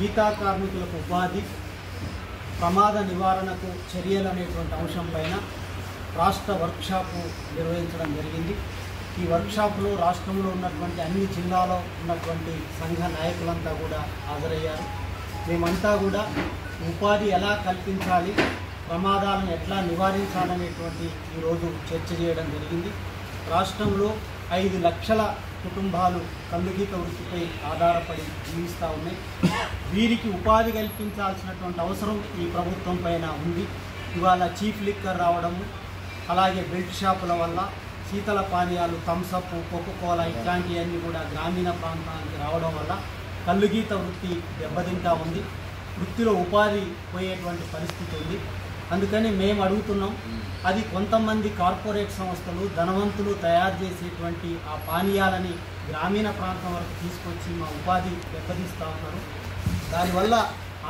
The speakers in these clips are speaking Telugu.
గీతా కార్మికులకు ఉపాధి ప్రమాద నివారణకు చర్యలు అనేటువంటి అంశం పైన రాష్ట్ర వర్క్షాపు నిర్వహించడం జరిగింది. ఈ వర్క్షాప్లో రాష్ట్రంలో ఉన్నటువంటి అన్ని జిల్లాలో ఉన్నటువంటి సంఘ నాయకులంతా కూడా హాజరయ్యారు. మేమంతా కూడా ఉపాధి ఎలా కల్పించాలి, ప్రమాదాలను ఎట్లా నివారించాలనేటువంటి ఈరోజు చర్చ చేయడం జరిగింది. రాష్ట్రంలో 5 లక్షల కుటుంబాలు కల్లుగీత వృత్తిపై ఆధారపడి జీవిస్తూ ఉన్నాయి. వీరికి ఉపాధి కల్పించాల్సినటువంటి అవసరం ఈ ప్రభుత్వం పైన ఉంది. ఇవాళ చీఫ్ లిక్కర్ రావడము, అలాగే బెల్ట్ షాపుల వల్ల శీతల పానీయాలు, థమ్సప్, కోకోకోలా ఇట్లాంటివన్నీ కూడా గ్రామీణ ప్రాంతానికి రావడం వల్ల కల్లుగీత వృత్తి దెబ్బతింటా ఉంది. వృత్తిలో ఉపాధి పోయేటువంటి పరిస్థితి ఉంది. అందుకని మేము అడుగుతున్నాం, అది కొంతమంది కార్పొరేట్ సంస్థలు, ధనవంతులు తయారు చేసేటువంటి ఆ పానీయాలని గ్రామీణ ప్రాంతం వరకు తీసుకొచ్చి మా ఉపాధి దెబ్బతీస్తూ ఉన్నారు. దానివల్ల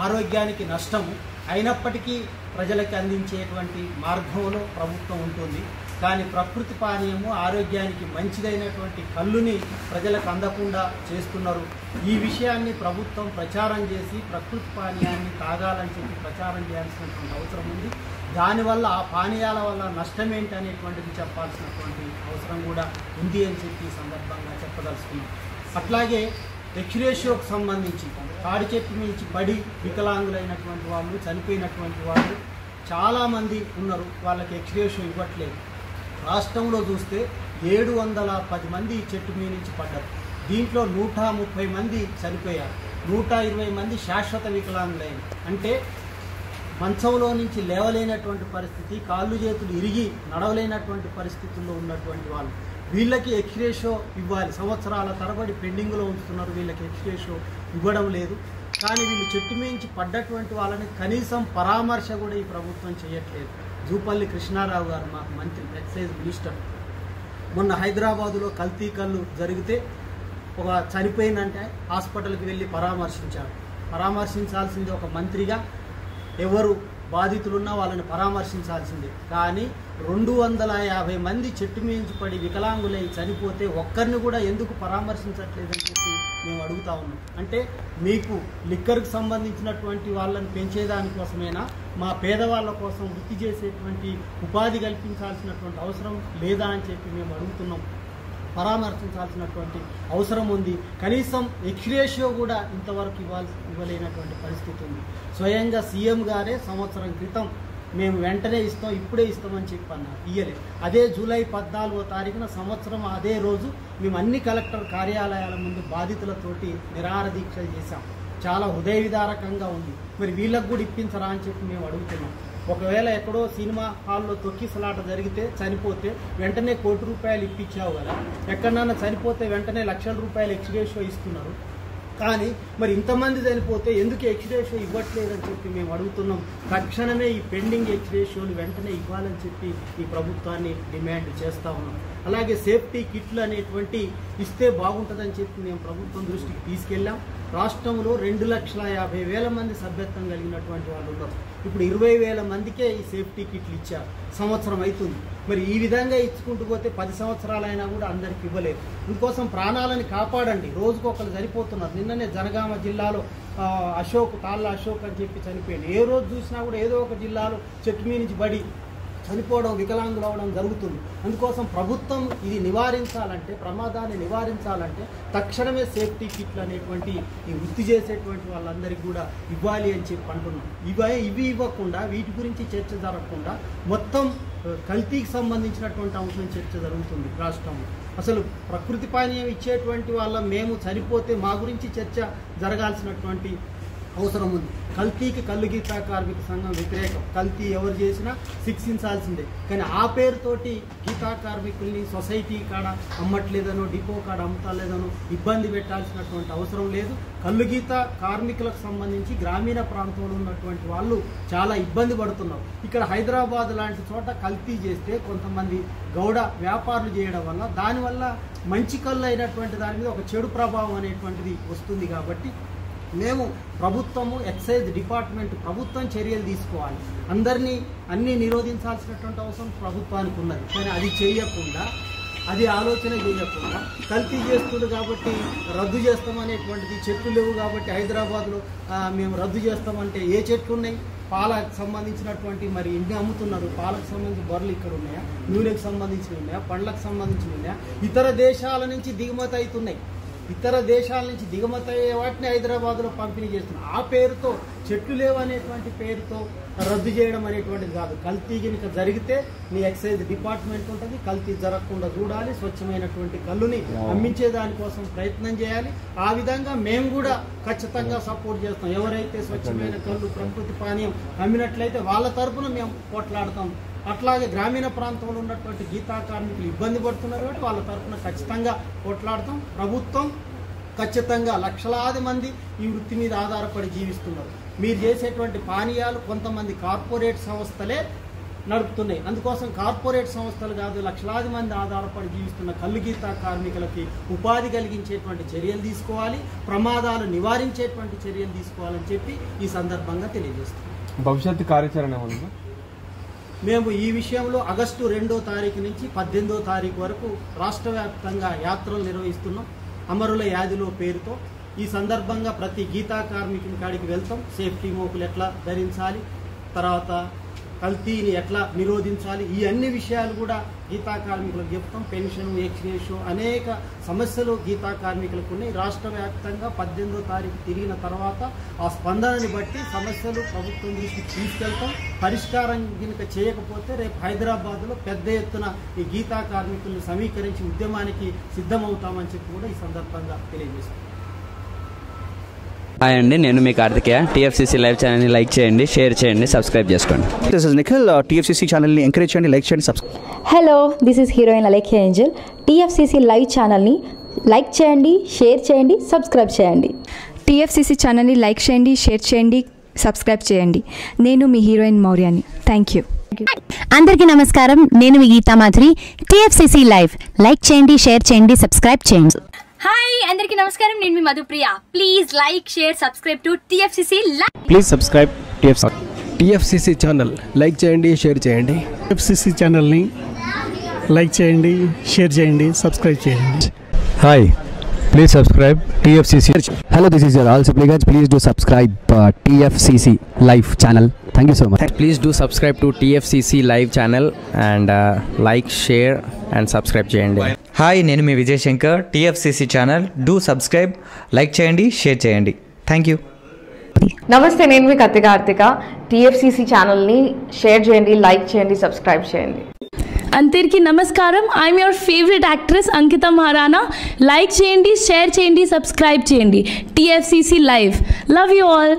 ఆరోగ్యానికి నష్టము. అయినప్పటికీ ప్రజలకు అందించేటువంటి మార్గంలో ప్రభుత్వం ఉంటుంది. కానీ ప్రకృతి పానీయము ఆరోగ్యానికి మంచిదైనటువంటి కళ్ళుని ప్రజలకు అందకుండా చేస్తున్నారు. ఈ విషయాన్ని ప్రభుత్వం ప్రచారం చేసి ప్రకృతి పానీయాన్ని తాగాలని చెప్పి ప్రచారం చేయాల్సినటువంటి అవసరం ఉంది. దానివల్ల ఆ పానీయాల వల్ల నష్టం ఏంటి అనేటువంటిది చెప్పాల్సినటువంటి అవసరం కూడా ఉంది అని చెప్పి ఈ సందర్భంగా చెప్పదలుచుకున్నాం. అట్లాగే ఎక్స్రేషియోకి సంబంధించి తాడి చెట్టు నుంచి పడి వికలాంగులైనటువంటి వాళ్ళు, చనిపోయినటువంటి వాళ్ళు చాలామంది ఉన్నారు. వాళ్ళకి ఎక్స్రేషియో ఇవ్వట్లేదు. రాష్ట్రంలో చూస్తే 710 మంది చెట్టు మీద నుంచి పడ్డారు. దీంట్లో 130 మంది చనిపోయారు. 120 మంది శాశ్వత వికలాంగులైన, అంటే మంచంలో నుంచి లేవలేనటువంటి పరిస్థితి, కాళ్ళు చేతులు ఇరిగి నడవలేనటువంటి పరిస్థితుల్లో ఉన్నటువంటి వాళ్ళు. వీళ్ళకి ఎక్స్రేషో ఇవ్వాలి. సంవత్సరాల తరబడి పెండింగ్లో ఉంచుతున్నారు. వీళ్ళకి ఎక్స్రేషో ఇవ్వడం లేదు. కానీ వీళ్ళు చెట్టు మించి పడ్డటువంటి వాళ్ళని కనీసం పరామర్శ కూడా ఈ ప్రభుత్వం చేయట్లేదు. జూపల్లి కృష్ణారావు గారు మాకు మంత్రి, ఎక్సైజ్ మినిస్టర్, మొన్న హైదరాబాదులో కల్తీ కళ్ళు జరిగితే ఒక చనిపోయిందంటే హాస్పిటల్కి వెళ్ళి పరామర్శించారు. పరామర్శించాల్సింది ఒక మంత్రిగా, ఎవరు బాధితులున్నా వాళ్ళని పరామర్శించాల్సిందే. కానీ 250 మంది చెట్టు మించి పడి వికలాంగులై చనిపోతే ఒక్కరిని కూడా ఎందుకు పరామర్శించట్లేదని చెప్పి మేము అడుగుతా ఉన్నాం. అంటే మీకు లిక్కర్కి సంబంధించినటువంటి వాళ్ళని పెంచేదానికోసమేనా, మా పేదవాళ్ళ కోసం వృత్తి చేసేటువంటి ఉపాధి కల్పించాల్సినటువంటి అవసరం లేదా అని చెప్పి మేము అడుగుతున్నాం. పరామర్శించాల్సినటువంటి అవసరం ఉంది. కనీసం ఎక్స్రేషియో కూడా ఇంతవరకు ఇవ్వలేనటువంటి పరిస్థితి ఉంది. స్వయంగా సీఎం గారే సంవత్సరం క్రితం మేము వెంటనే ఇస్తాం, ఇప్పుడే ఇస్తామని చెప్పి అన్నారు. ఇయ్యలే. అదే జూలై 14వ తారీఖున సంవత్సరం అదే రోజు మేము అన్ని కలెక్టర్ కార్యాలయాల ముందు బాధితులతోటి నిరాహార దీక్షలు చేశాం. చాలా హృదయ విదారకంగా ఉంది. మరి వీళ్ళకు కూడా ఇప్పించరా అని చెప్పి మేము అడుగుతున్నాం. ఒకవేళ ఎక్కడో సినిమా హాల్లో తొక్కిసలాట జరిగితే చనిపోతే వెంటనే ₹1 కోటి ఇప్పించావు కదా, ఎక్కడన్నా చనిపోతే వెంటనే లక్షల రూపాయలు ఎక్స్రేషో ఇస్తున్నారు. కానీ మరి ఇంతమంది చనిపోతే ఎందుకు ఎక్స్రేషో ఇవ్వట్లేదని చెప్పి మేము అడుగుతున్నాం. తక్షణమే ఈ పెండింగ్ ఎక్స్రేషోలు వెంటనే ఇవ్వాలని చెప్పి ఈ ప్రభుత్వాన్ని డిమాండ్ చేస్తూ ఉన్నాం. అలాగే సేఫ్టీ కిట్లు అనేటువంటి ఇస్తే బాగుంటుందని చెప్పి మేము ప్రభుత్వం దృష్టికి తీసుకెళ్ళాం. రాష్ట్రంలో 2,50,000 మంది సభ్యత్వం కలిగినటువంటి వాళ్ళు ఉన్నారు. ఇప్పుడు 20,000 మందికే ఈ సేఫ్టీ కిట్లు ఇచ్చారు. సంవత్సరం అవుతుంది. మరి ఈ విధంగా ఇచ్చుకుంటూ పోతే 10 సంవత్సరాలైనా కూడా అందరికి ఇవ్వలేదు. ఇందుకోసం ప్రాణాలను కాపాడండి. రోజుకొకరు సరిపోతున్నారు. నిన్ననే జనగామ జిల్లాలో తాళ్ళ అశోక్ అని చెప్పి చనిపోయింది. ఏ రోజు చూసినా కూడా ఏదో ఒక జిల్లాలో చెట్టు మీద నుంచి పడి చనిపోవడం, వికలాంగులు అవడం జరుగుతుంది. అందుకోసం ప్రభుత్వం ఇది నివారించాలంటే, ప్రమాదాన్ని నివారించాలంటే తక్షణమే సేఫ్టీ కిట్లు అనేటువంటి ఈ వృత్తి చేసేటువంటి వాళ్ళందరికీ కూడా ఇవ్వాలి అని చెప్పి అంటున్నాం. ఇవి ఇవ్వకుండా, వీటి గురించి చర్చ జరగకుండా మొత్తం కల్తీకి సంబంధించినటువంటి అంశం చర్చ జరుగుతుంది రాష్ట్రంలో. అసలు ప్రకృతి పానీయం ఇచ్చేటువంటి వాళ్ళ మేము చనిపోతే మా గురించి చర్చ జరగాల్సినటువంటి అవసరం ఉంది. కల్తీకి కల్లుగీత కార్మిక సంఘం వ్యతిరేకం. కల్తీ ఎవరు చేసినా శిక్షించాల్సిందే. కానీ ఆ పేరుతోటి గీతా కార్మికుల్ని సొసైటీ కాడ అమ్మట్లేదనో, డిపో కాడ అమ్ముతలేదనో ఇబ్బంది పెట్టాల్సినటువంటి అవసరం లేదు. కల్లుగీత కార్మికులకు సంబంధించి గ్రామీణ ప్రాంతంలో ఉన్నటువంటి వాళ్ళు చాలా ఇబ్బంది పడుతున్నారు. ఇక్కడ హైదరాబాద్ లాంటి చోట కల్తీ చేస్తే కొంతమంది గౌడ వ్యాపారులు చేయడం వల్ల దానివల్ల మంచి కళ్ళు అయినటువంటి దాని మీద ఒక చెడు ప్రభావం అనేటువంటిది వస్తుంది. కాబట్టి మేము ప్రభుత్వము, ఎక్సైజ్ డిపార్ట్మెంట్ ప్రభుత్వం చర్యలు తీసుకోవాలి. అన్నీ నిరోధించాల్సినటువంటి అవసరం ప్రభుత్వానికి ఉన్నది. కానీ అది చేయకుండా అది ఆలోచన చేయకుండా కల్తీ చేస్తుంది కాబట్టి రద్దు చేస్తామనేటువంటిది, చెట్లు లేవు కాబట్టి హైదరాబాద్లో మేము రద్దు చేస్తామంటే ఏ చెట్లు ఉన్నాయి? పాలకు సంబంధించినటువంటి మరి ఇన్ని అమ్ముతున్నారు. పాలకు సంబంధించి బర్రెలు ఇక్కడ ఉన్నాయా? నూనెకు సంబంధించి ఉన్నాయా? పండ్లకు సంబంధించి ఉన్నాయా? ఇతర దేశాల నుంచి దిగుమతి అవుతున్నాయి. ఇతర దేశాల నుంచి దిగుమతి అయ్యే వాటిని హైదరాబాద్లో పంపిణీ చేస్తున్నారు. ఆ పేరుతో చెట్లు లేవనేటువంటి పేరుతో రద్దు చేయడం అనేటువంటిది కాదు. కల్తీ కనుక జరిగితే నీ ఎక్సైజ్ డిపార్ట్మెంట్ ఉంటుంది, కల్తీ జరగకుండా చూడాలి, స్వచ్ఛమైనటువంటి కళ్ళుని అమ్మించే దానికోసం ప్రయత్నం చేయాలి. ఆ విధంగా మేము కూడా ఖచ్చితంగా సపోర్ట్ చేస్తాం. ఎవరైతే స్వచ్ఛమైన కళ్ళు, ప్రకృతి పానీయం అమ్మినట్లయితే వాళ్ళ తరఫున మేము పోట్లాడతాం. అట్లాగే గ్రామీణ ప్రాంతంలో ఉన్నటువంటి గీతా కార్మికులు ఇబ్బంది పడుతున్నారు కాబట్టి వాళ్ళ తరఫున ఖచ్చితంగా పోట్లాడతాం. ప్రభుత్వం ఖచ్చితంగా లక్షలాది మంది ఈ వృత్తి మీద ఆధారపడి జీవిస్తున్నారు. మీరు చేసేటువంటి పానీయాలు కొంతమంది కార్పొరేట్ సంస్థలే నడుపుతున్నాయి. అందుకోసం కార్పొరేట్ సంస్థలు కాదు, లక్షలాది మంది ఆధారపడి జీవిస్తున్న కళ్ళు గీతా కార్మికులకి ఉపాధి కలిగించేటువంటి చర్యలు తీసుకోవాలి, ప్రమాదాలు నివారించేటువంటి చర్యలు తీసుకోవాలని చెప్పి ఈ సందర్భంగా తెలియజేస్తాం. భవిష్యత్తు కార్యాచరణ మేము ఈ విషయంలో ఆగస్టు 2వ తారీఖు నుంచి 18వ తారీఖు వరకు రాష్ట్ర వ్యాప్తంగా యాత్రలు నిర్వహిస్తున్నాం. అమరుల యాదిలో పేరుతో ఈ సందర్భంగా ప్రతి గీతా కార్మికుని కాడికి వెళ్తాం. సేఫ్టీ మోకులు ఎట్లా ధరించాలి, తర్వాత కల్తీని ఎట్లా నిరోధించాలి, ఈ అన్ని విషయాలు కూడా గీతా కార్మికులకు చెప్తాం. పెన్షన్, ఎక్స్గ్రేషన్ అనేక సమస్యలు గీతా కార్మికులకు ఉన్నాయి. రాష్ట్ర వ్యాప్తంగా 18వ తారీఖు తిరిగిన తర్వాత ఆ స్పందనని బట్టి సమస్యలు ప్రభుత్వం దృష్టికి తీసుకెళ్తాం. పరిష్కారం కనుక చేయకపోతే రేపు హైదరాబాద్లో పెద్ద ఎత్తున ఈ గీతా కార్మికులను సమీకరించి ఉద్యమానికి సిద్ధమవుతామని చెప్పి కూడా ఈ సందర్భంగా తెలియజేస్తాం. హాయ్ అండి, నేను మీ కార్తికేయ. టీఎఫ్సీసీ లైవ్ ఛానల్ని లైక్ చేయండి, షేర్ చేయండి, సబ్స్క్రైబ్ చేసుకోండి. This is Nikhil. టీఎఫ్సీసీ ఛానల్ని ఎంకరేజ్ చేయండి, లైక్ చేయండి, subscribe. Hello, this is heroine Alekhya Angel. TFCC live ఛానల్ని లైక్ చేయండి, షేర్ చేయండి, సబ్స్క్రైబ్ చేయండి. టీఎఫ్సీసీ ఛానల్ని లైక్ చేయండి, షేర్ చేయండి, సబ్స్క్రైబ్ చేయండి. నేను మీ హీరోయిన్ మౌర్యాని. Thank you. అందరికీ నమస్కారం, నేను మీ Geetha Madhuri. TFCC live like చేయండి, షేర్ చేయండి, సబ్స్క్రైబ్ చేయండి. హాయ్ అందరికీ నమస్కారం, నేను మీ Madhupriya. Please like, share, subscribe to TFCC live. Please subscribe TFCC channel like చేయండి, షేర్ చేయండి. టీఎఫ్సీసీ ఛానల్ని లైక్ చేయండి, షేర్ చేయండి, సబ్స్క్రైబ్ చేయండి. Hi, please subscribe TFCC. Hello, this is your all supplicants. Please do subscribe TFCC live channel. Thank you so much. Please do subscribe to TFCC live channel and like, share and subscribe చేయండి. హాయ్, నేను మీ Vijay Shankar. TFCC channel do subscribe, like చేయండి, షేర్ చేయండి. Thank you. నమస్తే, నేను మీ కార్తిక. టీఎఫ్సీసీ ఛానల్ని షేర్ చేయండి, లైక్ చేయండి, సబ్స్క్రైబ్ చేయండి. అందరికీ నమస్కారం. I'm your favourite actress Ankita Maharana. Like చేయండి, షేర్ చేయండి, సబ్స్క్రైబ్ చేయండి. TFCC live. Love you all.